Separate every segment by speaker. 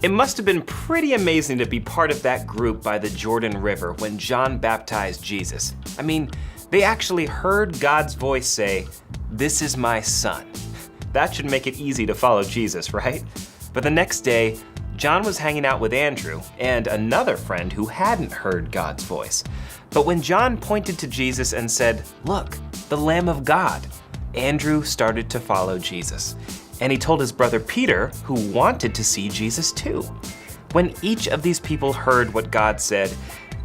Speaker 1: It must have been pretty amazing to be part of that group by the Jordan River when John baptized Jesus. I mean, they actually heard God's voice say, "This is my son." That should make it easy to follow Jesus, right? But the next day, John was hanging out with Andrew and another friend who hadn't heard God's voice. But when John pointed to Jesus and said, "Look, the Lamb of God," Andrew started to follow Jesus. And he told his brother Peter, who wanted to see Jesus too. When each of these people heard what God said,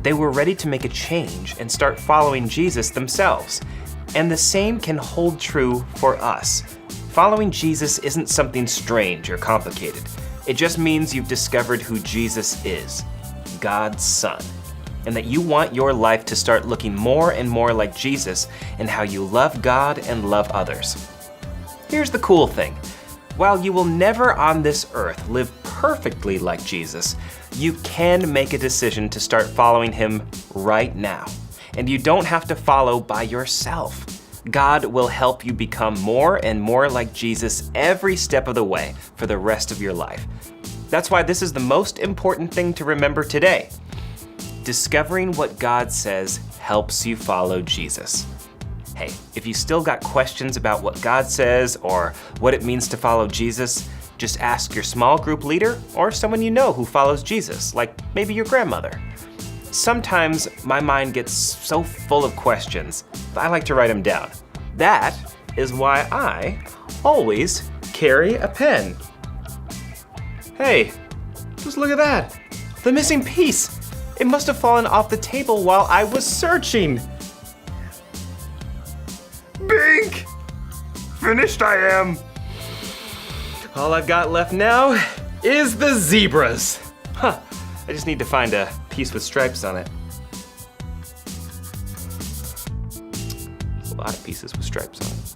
Speaker 1: they were ready to make a change and start following Jesus themselves. And the same can hold true for us. Following Jesus isn't something strange or complicated. It just means you've discovered who Jesus is, God's Son, and that you want your life to start looking more and more like Jesus in how you love God and love others. Here's the cool thing. While you will never on this earth live perfectly like Jesus, you can make a decision to start following him right now. And you don't have to follow by yourself. God will help you become more and more like Jesus every step of the way for the rest of your life. That's why this is the most important thing to remember today. Discovering what God says helps you follow Jesus. Hey, if you still got questions about what God says or what it means to follow Jesus, just ask your small group leader or someone you know who follows Jesus, like maybe your grandmother. Sometimes my mind gets so full of questions, I like to write them down. That is why I always carry a pen. Hey, just look at that. The missing piece. It must have fallen off the table while I was searching. Bink! Finished I am. All I've got left now is the zebras. I just need to find a piece with stripes on it. A lot of pieces with stripes on it.